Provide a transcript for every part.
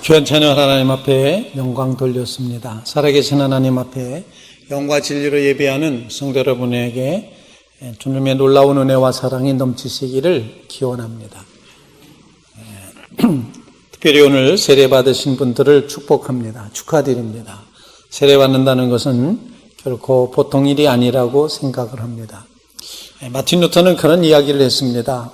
주연찬양 하나님 앞에 영광 돌렸습니다. 살아계신 하나님 앞에 영과 진리로 예배하는 성도 여러분에게 주님의 놀라운 은혜와 사랑이 넘치시기를 기원합니다. 특별히 오늘 세례 받으신 분들을 축복합니다. 축하드립니다. 세례 받는다는 것은 결코 보통 일이 아니라고 생각을 합니다. 마틴 루터는 그런 이야기를 했습니다.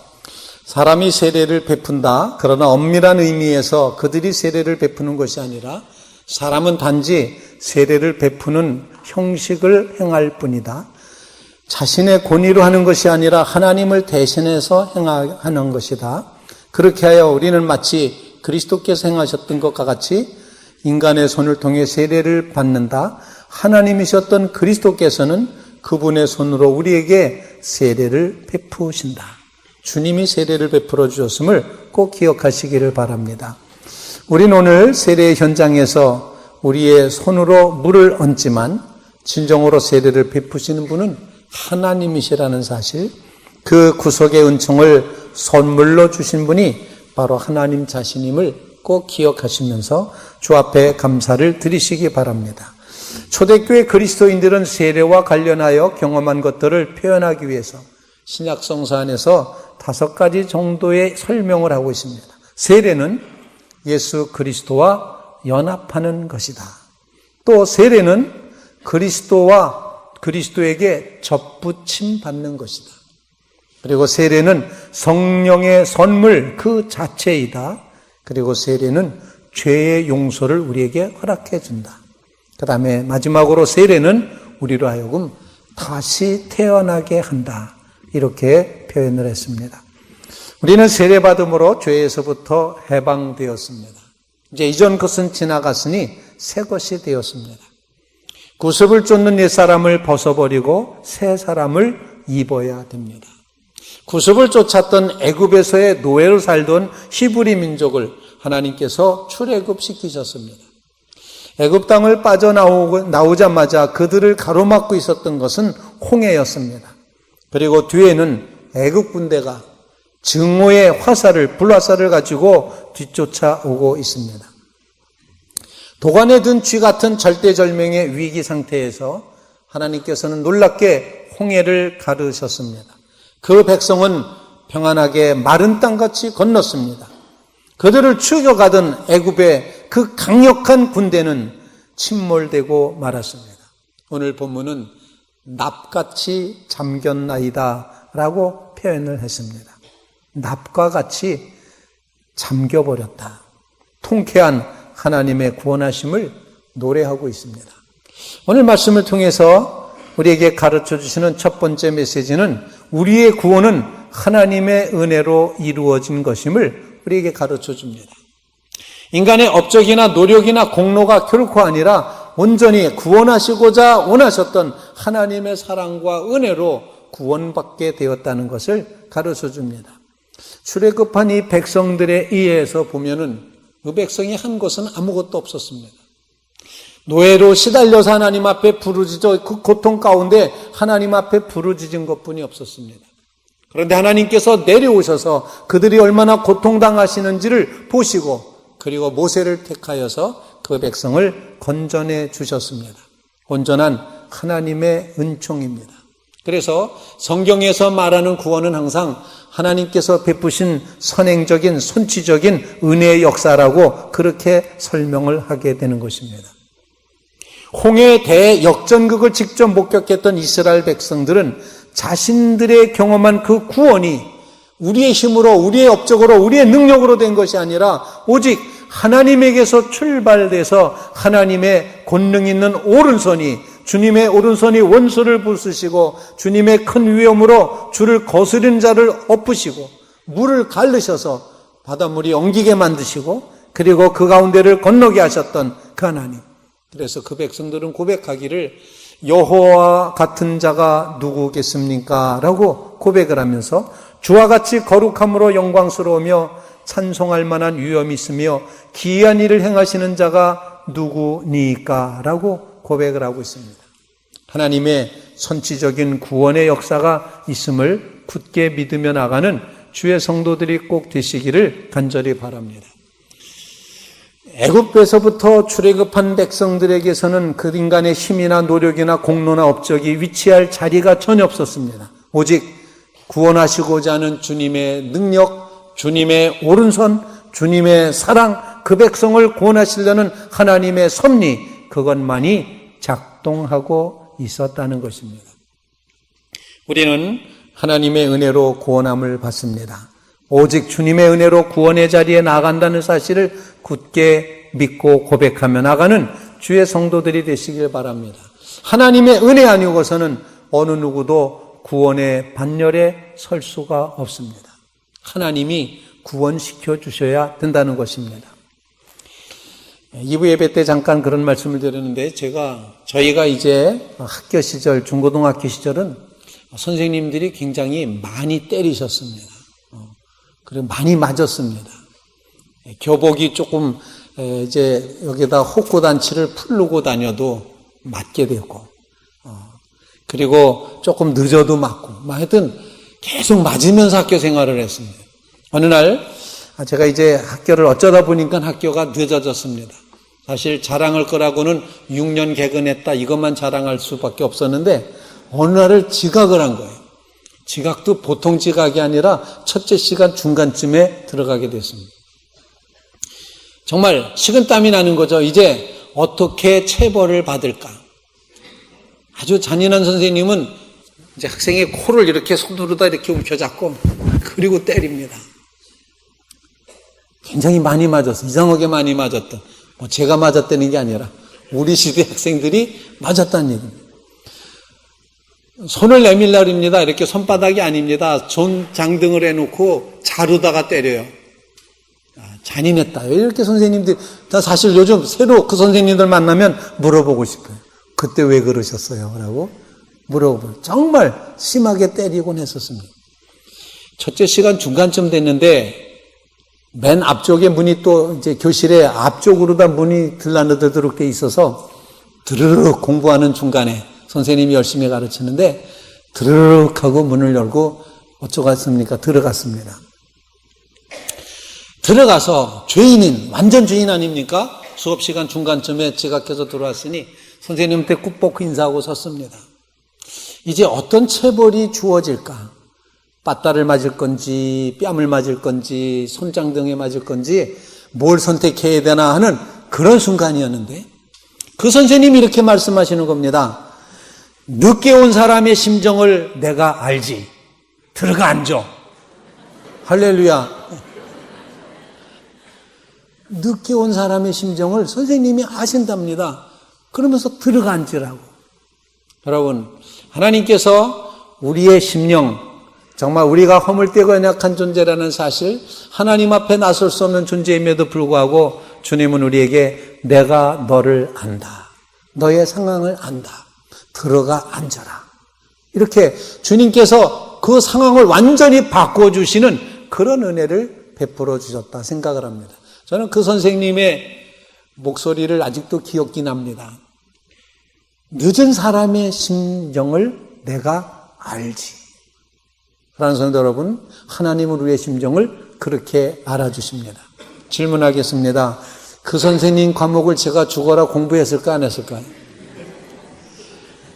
사람이 세례를 베푼다. 그러나 엄밀한 의미에서 그들이 세례를 베푸는 것이 아니라 사람은 단지 세례를 베푸는 형식을 행할 뿐이다. 자신의 권위로 하는 것이 아니라 하나님을 대신해서 행하는 것이다. 그렇게 하여 우리는 마치 그리스도께서 행하셨던 것과 같이 인간의 손을 통해 세례를 받는다. 하나님이셨던 그리스도께서는 그분의 손으로 우리에게 세례를 베푸신다. 주님이 세례를 베풀어 주셨음을 꼭 기억하시기를 바랍니다. 우리는 오늘 세례의 현장에서 우리의 손으로 물을 얹지만 진정으로 세례를 베푸시는 분은 하나님이시라는 사실, 그 구속의 은총을 선물로 주신 분이 바로 하나님 자신임을 꼭 기억하시면서 주 앞에 감사를 드리시기 바랍니다. 초대교회 그리스도인들은 세례와 관련하여 경험한 것들을 표현하기 위해서 신약 성서 안에서 5가지 정도의 설명을 하고 있습니다. 세례는 예수 그리스도와 연합하는 것이다. 또 세례는 그리스도와 그리스도에게 접붙임 받는 것이다. 그리고 세례는 성령의 선물 그 자체이다. 그리고 세례는 죄의 용서를 우리에게 허락해 준다. 그 다음에 마지막으로 세례는 우리로 하여금 다시 태어나게 한다. 이렇게 표현을 했습니다. 우리는 세례받음으로 죄에서부터 해방되었습니다. 이제 이전 것은 지나갔으니 새 것이 되었습니다. 구습을 쫓는 옛사람을 벗어버리고 새 사람을 입어야 됩니다. 구습을 쫓았던 애굽에서의 노예로 살던 히브리 민족을 하나님께서 출애굽시키셨습니다. 애굽 땅을 빠져나오자마자 그들을 가로막고 있었던 것은 홍해였습니다. 그리고 뒤에는 애국 군대가 증오의 불화살을 가지고 뒤쫓아오고 있습니다. 도관에 든 쥐 같은 절대절명의 위기 상태에서 하나님께서는 놀랍게 홍해를 가르셨습니다. 그 백성은 평안하게 마른 땅같이 건넜습니다. 그들을 추격하던 애굽의 그 강력한 군대는 침몰되고 말았습니다. 오늘 본문은 납같이 잠겼나이다 라고 표현을 했습니다. 납과 같이 잠겨버렸다. 통쾌한 하나님의 구원하심을 노래하고 있습니다. 오늘 말씀을 통해서 우리에게 가르쳐 주시는 첫 번째 메시지는 우리의 구원은 하나님의 은혜로 이루어진 것임을 우리에게 가르쳐 줍니다. 인간의 업적이나 노력이나 공로가 결코 아니라 온전히 구원하시고자 원하셨던 하나님의 사랑과 은혜로 구원받게 되었다는 것을 가르쳐 줍니다. 출애굽한 이 백성들에 의해서 보면은 그 백성이 한 것은 아무것도 없었습니다. 노예로 시달려서 하나님 앞에 부르짖어 그 고통 가운데 하나님 앞에 부르짖은 것뿐이 없었습니다. 그런데 하나님께서 내려오셔서 그들이 얼마나 고통당하시는지를 보시고 그리고 모세를 택하여서 그 백성을 건져내 주셨습니다. 온전한 하나님의 은총입니다. 그래서 성경에서 말하는 구원은 항상 하나님께서 베푸신 선행적인 손치적인 은혜의 역사라고 그렇게 설명을 하게 되는 것입니다. 홍해 대역전극을 직접 목격했던 이스라엘 백성들은 자신들의 경험한 그 구원이 우리의 힘으로, 우리의 업적으로, 우리의 능력으로 된 것이 아니라 오직 하나님에게서 출발돼서 하나님의 권능 있는 오른손이, 주님의 오른손이 원수를 부수시고 주님의 큰 위엄으로 주를 거스르는 자를 엎으시고 물을 가르셔서 바닷물이 엉기게 만드시고 그리고 그 가운데를 건너게 하셨던 그 하나님. 그래서 그 백성들은 고백하기를 여호와 같은 자가 누구겠습니까? 라고 고백을 하면서 주와 같이 거룩함으로 영광스러우며 찬송할 만한 위엄이 있으며 기이한 일을 행하시는 자가 누구니까? 라고 고백을 하고 있습니다. 하나님의 선치적인 구원의 역사가 있음을 굳게 믿으며 나가는 주의 성도들이 꼭 되시기를 간절히 바랍니다. 애굽에서부터 출애굽한 백성들에게서는 그 인간의 힘이나 노력이나 공로나 업적이 위치할 자리가 전혀 없었습니다. 오직 구원하시고자 하는 주님의 능력, 주님의 오른손, 주님의 사랑, 그 백성을 구원하시려는 하나님의 섭리, 그것만이 작동하고 있었다는 것입니다. 우리는 하나님의 은혜로 구원함을 받습니다. 오직 주님의 은혜로 구원의 자리에 나아간다는 사실을 굳게 믿고 고백하며 나가는 주의 성도들이 되시길 바랍니다. 하나님의 은혜 아니고서는 어느 누구도 구원의 반열에 설 수가 없습니다. 하나님이 구원시켜 주셔야 된다는 것입니다. 2부 예배 때 잠깐 그런 말씀을 드렸는데 저희가 이제 학교 시절, 중고등학교 시절은 선생님들이 굉장히 많이 때리셨습니다. 그리고 많이 맞았습니다. 교복이 조금 이제 여기다 호구단치를 풀르고 다녀도 맞게 되고, 그리고 조금 늦어도 맞고, 하여튼 계속 맞으면서 학교 생활을 했습니다. 어느 날 제가 이제 학교를 어쩌다 보니까 학교가 늦어졌습니다. 사실 자랑할 거라고는 6년 개근했다 이것만 자랑할 수밖에 없었는데 어느 날을 지각을 한 거예요. 지각도 보통 지각이 아니라 첫째 시간 중간쯤에 들어가게 됐습니다. 정말 식은땀이 나는 거죠. 이제 어떻게 체벌을 받을까? 아주 잔인한 선생님은 이제 학생의 코를 이렇게 손으로다 이렇게 움켜잡고 그리고 때립니다. 굉장히 많이 맞았어. 이상하게 많이 맞았다. 제가 맞았다는 게 아니라 우리 시대 학생들이 맞았다는 얘기입니다. 손을 내밀라입니다. 이렇게 손바닥이 아닙니다. 손장등을 해놓고 자루다가 때려요. 잔인했다. 이렇게 선생님들, 사실 요즘 새로 그 선생님들 만나면 물어보고 싶어요. 그때 왜 그러셨어요? 라고 물어보고 정말 심하게 때리곤 했었습니다. 첫째 시간 중간쯤 됐는데 맨 앞쪽에 문이 또 이제 교실에 앞쪽으로다 문이 들락날락 돼 있어서 드르륵 공부하는 중간에 선생님이 열심히 가르치는데 드르륵 하고 문을 열고 어쩌겠습니까? 들어갔습니다. 들어가서 죄인인, 완전 죄인 아닙니까? 수업시간 중간쯤에 지각해서 들어왔으니 선생님한테 꾹 인사하고 섰습니다. 이제 어떤 체벌이 주어질까? 빠따를 맞을 건지 뺨을 맞을 건지 손장등에 맞을 건지 뭘 선택해야 되나 하는 그런 순간이었는데 그 선생님이 이렇게 말씀하시는 겁니다. 늦게 온 사람의 심정을 내가 알지. 들어가 앉아. 할렐루야. 늦게 온 사람의 심정을 선생님이 아신답니다. 그러면서 들어가 앉으라고. 여러분, 하나님께서 우리의 심령, 정말 우리가 허물되고 연약한 존재라는 사실, 하나님 앞에 나설 수 없는 존재임에도 불구하고 주님은 우리에게 내가 너를 안다. 너의 상황을 안다. 들어가 앉아라. 이렇게 주님께서 그 상황을 완전히 바꿔주시는 그런 은혜를 베풀어 주셨다 생각을 합니다. 저는 그 선생님의 목소리를 아직도 기억이 납니다. 늦은 사람의 심정을 내가 알지. 사랑하는 성도 여러분, 하나님은 우리의 심정을 그렇게 알아주십니다. 질문하겠습니다. 그 선생님 과목을 제가 죽어라 공부했을까 안 했을까요?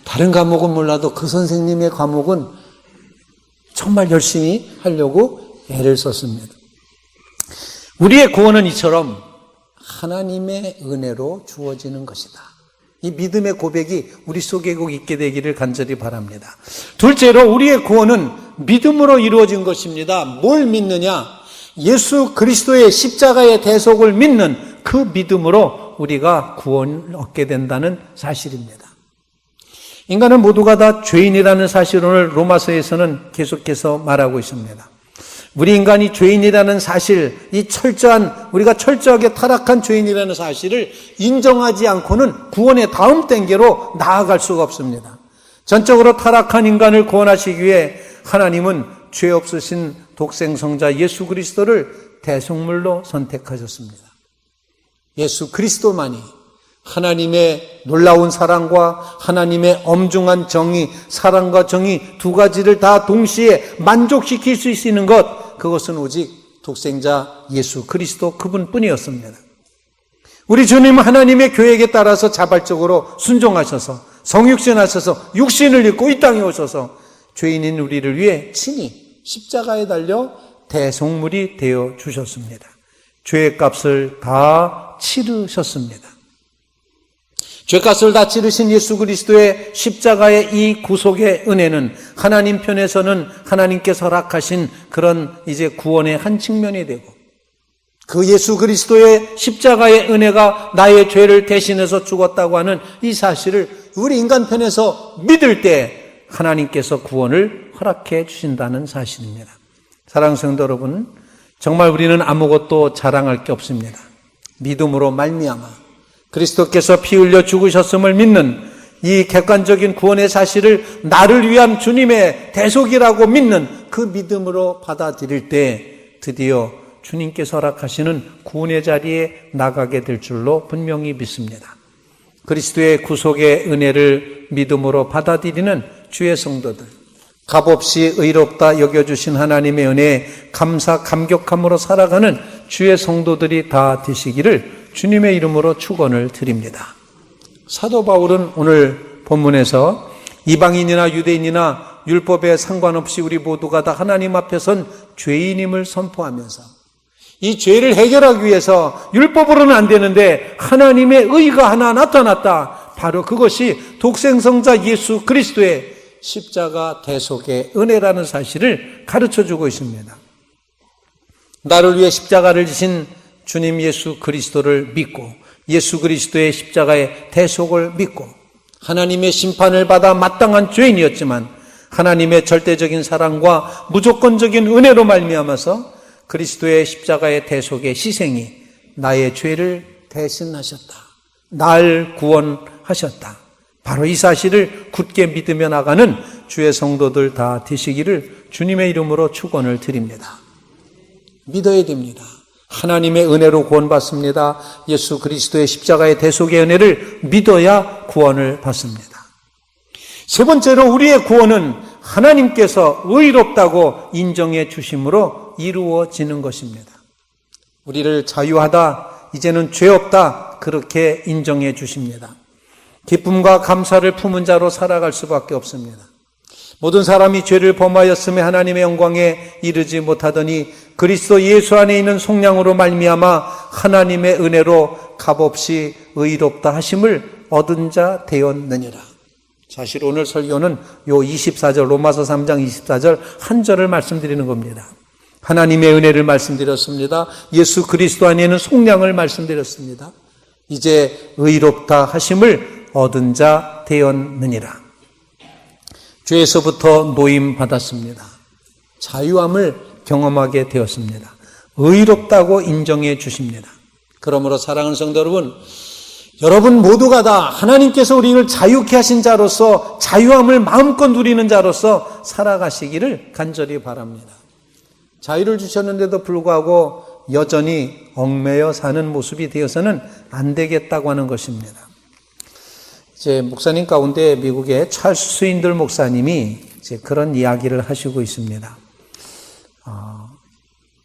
다른 과목은 몰라도 그 선생님의 과목은 정말 열심히 하려고 애를 썼습니다. 우리의 구원은 이처럼 하나님의 은혜로 주어지는 것이다. 이 믿음의 고백이 우리 속에 꼭 있게 되기를 간절히 바랍니다. 둘째로 우리의 구원은 믿음으로 이루어진 것입니다. 뭘 믿느냐? 예수 그리스도의 십자가의 대속을 믿는 그 믿음으로 우리가 구원을 얻게 된다는 사실입니다. 인간은 모두가 다 죄인이라는 사실을 오늘 로마서에서는 계속해서 말하고 있습니다. 우리 인간이 죄인이라는 사실, 우리가 철저하게 타락한 죄인이라는 사실을 인정하지 않고는 구원의 다음 단계로 나아갈 수가 없습니다. 전적으로 타락한 인간을 구원하시기 위해 하나님은 죄 없으신 독생성자 예수 그리스도를 대속물로 선택하셨습니다. 예수 그리스도만이 하나님의 놀라운 사랑과 하나님의 엄중한 정의, 사랑과 정의 두 가지를 다 동시에 만족시킬 수 있는 것, 그것은 오직 독생자 예수 그리스도 그분뿐이었습니다. 우리 주님 하나님의 계획에 따라서 자발적으로 순종하셔서 성육신하셔서 육신을 입고 이 땅에 오셔서 죄인인 우리를 위해 친히 십자가에 달려 대속물이 되어 주셨습니다. 죄의 값을 다 치르셨습니다. 죄값을 다 치르신 예수 그리스도의 십자가의 이 구속의 은혜는 하나님 편에서는 하나님께서 허락하신 그런 이제 구원의 한 측면이 되고, 그 예수 그리스도의 십자가의 은혜가 나의 죄를 대신해서 죽었다고 하는 이 사실을 우리 인간 편에서 믿을 때 하나님께서 구원을 허락해 주신다는 사실입니다. 사랑하는 성도 여러분, 정말 우리는 아무것도 자랑할 게 없습니다. 믿음으로 말미암아 그리스도께서 피 흘려 죽으셨음을 믿는 이 객관적인 구원의 사실을 나를 위한 주님의 대속이라고 믿는 그 믿음으로 받아들일 때 드디어 주님께서 허락하시는 구원의 자리에 나가게 될 줄로 분명히 믿습니다. 그리스도의 구속의 은혜를 믿음으로 받아들이는 주의 성도들, 값없이 의롭다 여겨주신 하나님의 은혜에 감사 감격함으로 살아가는 주의 성도들이 다 되시기를 주님의 이름으로 축원을 드립니다. 사도 바울은 오늘 본문에서 이방인이나 유대인이나 율법에 상관없이 우리 모두가 다 하나님 앞에 선 죄인임을 선포하면서 이 죄를 해결하기 위해서 율법으로는 안 되는데 하나님의 의가 하나 나타났다. 바로 그것이 독생성자 예수 그리스도의 십자가 대속의 은혜라는 사실을 가르쳐주고 있습니다. 나를 위해 십자가를 지신 주님 예수 그리스도를 믿고 예수 그리스도의 십자가의 대속을 믿고 하나님의 심판을 받아 마땅한 죄인이었지만 하나님의 절대적인 사랑과 무조건적인 은혜로 말미암아서 그리스도의 십자가의 대속의 희생이 나의 죄를 대신하셨다. 날 구원하셨다. 바로 이 사실을 굳게 믿으며 나가는 주의 성도들 다 되시기를 주님의 이름으로 축원을 드립니다. 믿어야 됩니다. 하나님의 은혜로 구원받습니다. 예수 그리스도의 십자가의 대속의 은혜를 믿어야 구원을 받습니다. 세 번째로 우리의 구원은 하나님께서 의롭다고 인정해 주심으로 이루어지는 것입니다. 우리를 자유하다, 이제는 죄 없다, 그렇게 인정해 주십니다. 기쁨과 감사를 품은 자로 살아갈 수밖에 없습니다. 모든 사람이 죄를 범하였음에 하나님의 영광에 이르지 못하더니 그리스도 예수 안에 있는 속량으로 말미암아 하나님의 은혜로 값없이 의롭다 하심을 얻은 자 되었느니라. 사실 오늘 설교는 요 24절, 로마서 3장 24절 한 절을 말씀드리는 겁니다. 하나님의 은혜를 말씀드렸습니다. 예수 그리스도 안에 있는 속량을 말씀드렸습니다. 이제 의롭다 하심을 얻은 자 되었느니라. 죄에서부터 노임 받았습니다. 자유함을 경험하게 되었습니다. 의롭다고 인정해 주십니다. 그러므로 사랑하는 성도 여러분, 여러분 모두가 다 하나님께서 우리를 자유케 하신 자로서 자유함을 마음껏 누리는 자로서 살아가시기를 간절히 바랍니다. 자유를 주셨는데도 불구하고 여전히 얽매여 사는 모습이 되어서는 안 되겠다고 하는 것입니다. 이제 목사님 가운데 미국의 찰스 스윈들 목사님이 이제 그런 이야기를 하시고 있습니다.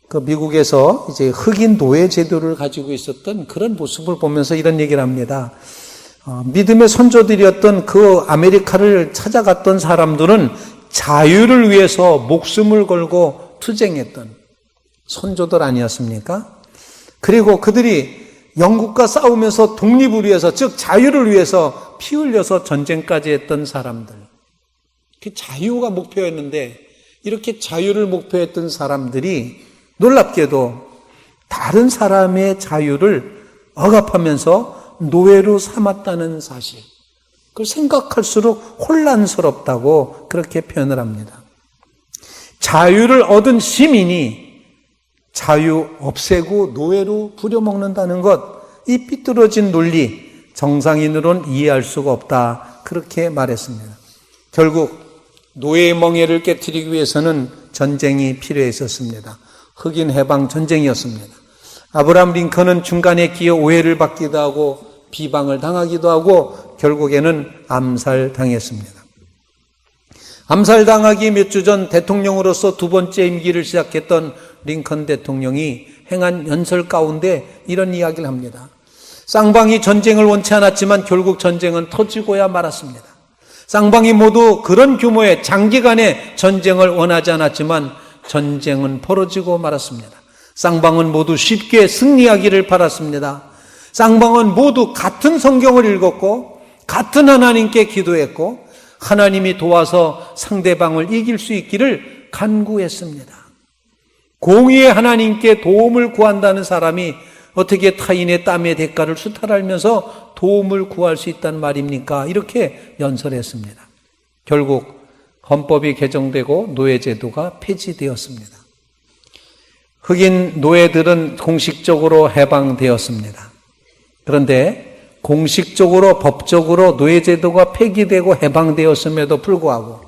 그 미국에서 이제 흑인 노예 제도를 가지고 있었던 그런 모습을 보면서 이런 얘기를 합니다. 믿음의 선조들이었던 그 아메리카를 찾아갔던 사람들은 자유를 위해서 목숨을 걸고 투쟁했던 선조들 아니었습니까? 그리고 그들이 영국과 싸우면서 독립을 위해서, 즉 자유를 위해서 피 흘려서 전쟁까지 했던 사람들. 그 자유가 목표였는데 이렇게 자유를 목표했던 사람들이 놀랍게도 다른 사람의 자유를 억압하면서 노예로 삼았다는 사실. 그걸 생각할수록 혼란스럽다고 그렇게 표현을 합니다. 자유를 얻은 시민이 자유 없애고 노예로 부려먹는다는 것, 이 삐뚤어진 논리, 정상인으로는 이해할 수가 없다. 그렇게 말했습니다. 결국 노예의 멍에를 깨트리기 위해서는 전쟁이 필요했었습니다. 흑인 해방 전쟁이었습니다. 아브라함 링컨은 중간에 끼어 오해를 받기도 하고 비방을 당하기도 하고 결국에는 암살당했습니다. 암살당하기 몇 주 전 대통령으로서 두 번째 임기를 시작했던 링컨 대통령이 행한 연설 가운데 이런 이야기를 합니다. 쌍방이 전쟁을 원치 않았지만 결국 전쟁은 터지고야 말았습니다. 쌍방이 모두 그런 규모의 장기간의 전쟁을 원하지 않았지만 전쟁은 벌어지고 말았습니다. 쌍방은 모두 쉽게 승리하기를 바랐습니다. 쌍방은 모두 같은 성경을 읽었고 같은 하나님께 기도했고 하나님이 도와서 상대방을 이길 수 있기를 간구했습니다. 공의의 하나님께 도움을 구한다는 사람이 어떻게 타인의 땀의 대가를 수탈하면서 도움을 구할 수 있단 말입니까? 이렇게 연설했습니다. 결국 헌법이 개정되고 노예제도가 폐지되었습니다. 흑인 노예들은 공식적으로 해방되었습니다. 그런데 공식적으로 법적으로 노예제도가 폐기되고 해방되었음에도 불구하고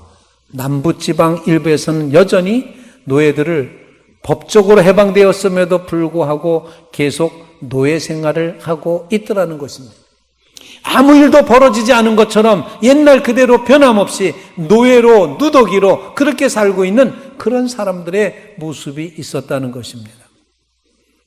남부지방 일부에서는 여전히 노예들을 법적으로 해방되었음에도 불구하고 계속 노예 생활을 하고 있더라는 것입니다. 아무 일도 벌어지지 않은 것처럼 옛날 그대로 변함없이 노예로 누더기로 그렇게 살고 있는 그런 사람들의 모습이 있었다는 것입니다.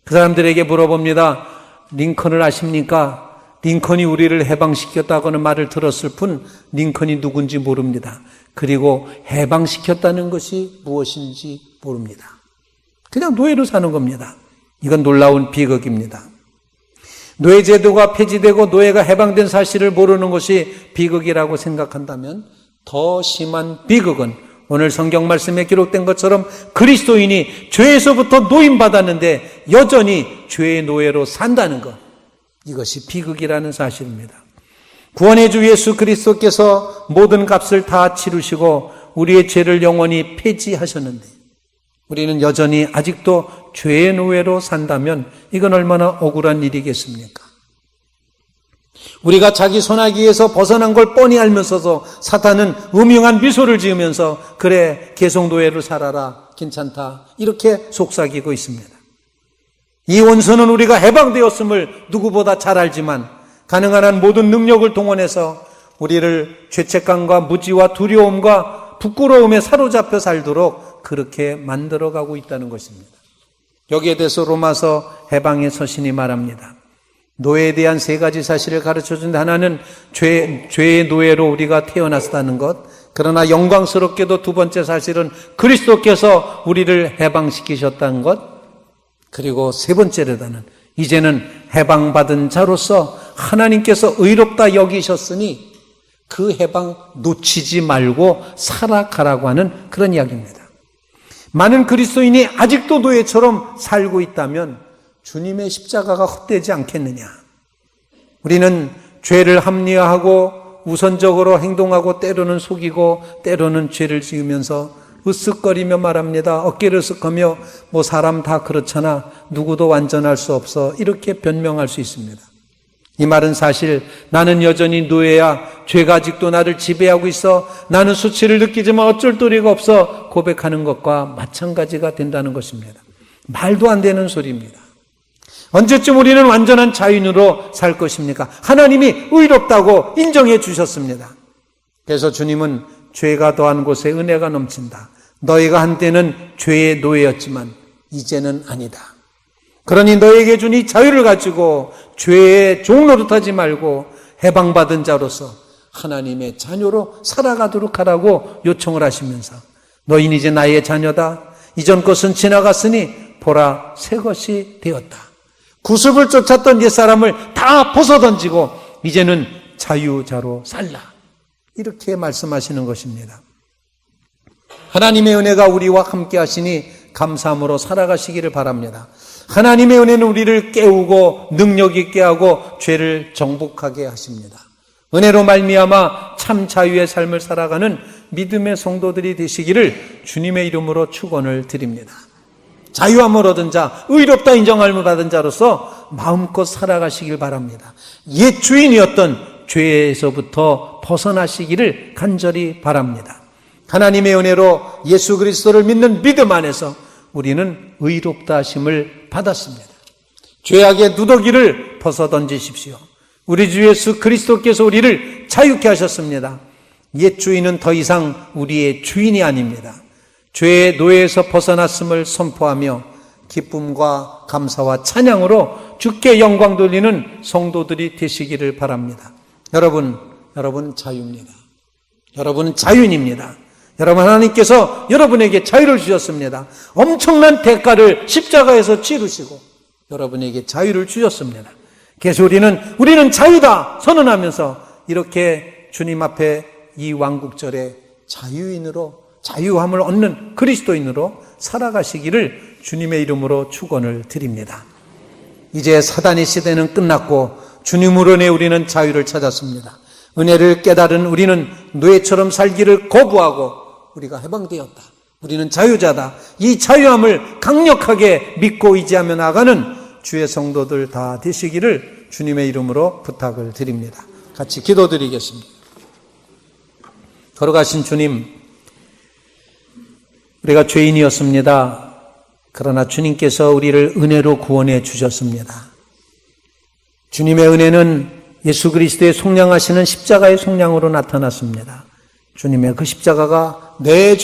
그 사람들에게 물어봅니다. 링컨을 아십니까? 링컨이 우리를 해방시켰다고는 말을 들었을 뿐 링컨이 누군지 모릅니다. 그리고 해방시켰다는 것이 무엇인지 모릅니다. 그냥 노예로 사는 겁니다. 이건 놀라운 비극입니다. 노예제도가 폐지되고 노예가 해방된 사실을 모르는 것이 비극이라고 생각한다면 더 심한 비극은 오늘 성경 말씀에 기록된 것처럼 그리스도인이 죄에서부터 노임받았는데 여전히 죄의 노예로 산다는 것, 이것이 비극이라는 사실입니다. 구원의 주 예수 그리스도께서 모든 값을 다 치르시고 우리의 죄를 영원히 폐지하셨는데 우리는 여전히 아직도 죄의 노예로 산다면 이건 얼마나 억울한 일이겠습니까? 우리가 자기 손아귀에서 벗어난 걸 뻔히 알면서도 사탄은 음흉한 미소를 지으면서 그래 계속 노예로 살아라 괜찮다 이렇게 속삭이고 있습니다. 이 원수는 우리가 해방되었음을 누구보다 잘 알지만 가능한 한 모든 능력을 동원해서 우리를 죄책감과 무지와 두려움과 부끄러움에 사로잡혀 살도록 그렇게 만들어가고 있다는 것입니다. 여기에 대해서 로마서 해방의 서신이 말합니다. 노예에 대한 세 가지 사실을 가르쳐준다. 하나는 죄의 노예로 우리가 태어났다는 것. 그러나 영광스럽게도 두 번째 사실은 그리스도께서 우리를 해방시키셨다는 것. 그리고 세 번째로다는 이제는 해방받은 자로서 하나님께서 의롭다 여기셨으니 그 해방 놓치지 말고 살아가라고 하는 그런 이야기입니다. 많은 그리스도인이 아직도 노예처럼 살고 있다면 주님의 십자가가 헛되지 않겠느냐. 우리는 죄를 합리화하고 우선적으로 행동하고 때로는 속이고 때로는 죄를 지으면서 으쓱거리며 말합니다. 어깨를 으쓱하며 뭐 사람 다 그렇잖아. 누구도 완전할 수 없어. 이렇게 변명할 수 있습니다. 이 말은 사실 나는 여전히 노예야. 죄가 아직도 나를 지배하고 있어. 나는 수치를 느끼지만 어쩔 도리가 없어. 고백하는 것과 마찬가지가 된다는 것입니다. 말도 안 되는 소리입니다. 언제쯤 우리는 완전한 자유인으로 살 것입니까? 하나님이 의롭다고 인정해 주셨습니다. 그래서 주님은 죄가 더한 곳에 은혜가 넘친다. 너희가 한때는 죄의 노예였지만 이제는 아니다. 그러니 너에게 준 이 자유를 가지고 죄의 종노릇하지 말고 해방받은 자로서 하나님의 자녀로 살아가도록 하라고 요청을 하시면서 너희는 이제 나의 자녀다. 이전 것은 지나갔으니 보라 새 것이 되었다. 구습을 쫓았던 옛사람을 다 벗어던지고 이제는 자유자로 살라. 이렇게 말씀하시는 것입니다. 하나님의 은혜가 우리와 함께 하시니 감사함으로 살아가시기를 바랍니다. 하나님의 은혜는 우리를 깨우고 능력 있게 하고 죄를 정복하게 하십니다. 은혜로 말미암아 참 자유의 삶을 살아가는 믿음의 성도들이 되시기를 주님의 이름으로 축원을 드립니다. 자유함을 얻은 자, 의롭다 인정함을 받은 자로서 마음껏 살아가시길 바랍니다. 옛 주인이었던 죄에서부터 벗어나시기를 간절히 바랍니다. 하나님의 은혜로 예수 그리스도를 믿는 믿음 안에서 우리는 의롭다 하심을 받았습니다. 죄악의 누더기를 벗어던지십시오. 우리 주 예수 그리스도께서 우리를 자유케 하셨습니다. 옛 주인은 더 이상 우리의 주인이 아닙니다. 죄의 노예에서 벗어났음을 선포하며 기쁨과 감사와 찬양으로 주께 영광 돌리는 성도들이 되시기를 바랍니다. 여러분 자유입니다. 여러분은 자유인입니다. 여러분, 하나님께서 여러분에게 자유를 주셨습니다. 엄청난 대가를 십자가에서 치르시고 여러분에게 자유를 주셨습니다. 그래서 우리는 자유다 선언하면서 이렇게 주님 앞에 이 왕국절에 자유인으로, 자유함을 얻는 그리스도인으로 살아가시기를 주님의 이름으로 축원을 드립니다. 이제 사단의 시대는 끝났고 주님으로 인해 우리는 자유를 찾았습니다. 은혜를 깨달은 우리는 노예처럼 살기를 거부하고 우리가 해방되었다. 우리는 자유자다. 이 자유함을 강력하게 믿고 의지하며 나가는 주의 성도들 다 되시기를 주님의 이름으로 부탁을 드립니다. 같이 기도드리겠습니다. 걸어가신 주님, 우리가 죄인이었습니다. 그러나 주님께서 우리를 은혜로 구원해 주셨습니다. 주님의 은혜는 예수 그리스도의 속량하시는 십자가의 속량으로 나타났습니다. 주님의 그 십자가가 내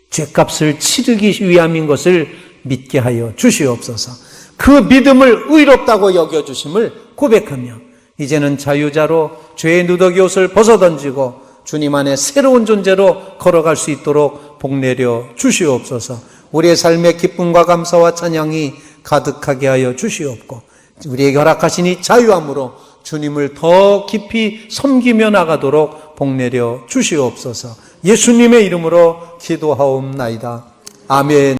죄값을 치르기 위함인 것을 믿게 하여 주시옵소서. 그 믿음을 의롭다고 여겨주심을 고백하며 이제는 자유자로 죄의 누더기 옷을 벗어던지고 주님 안에 새로운 존재로 걸어갈 수 있도록 복내려 주시옵소서. 우리의 삶의 기쁨과 감사와 찬양이 가득하게 하여 주시옵고 우리에게 허락하신 이 자유함으로 주님을 더 깊이 섬기며 나가도록 복내려 주시옵소서. 예수님의 이름으로 기도하옵나이다. 아멘.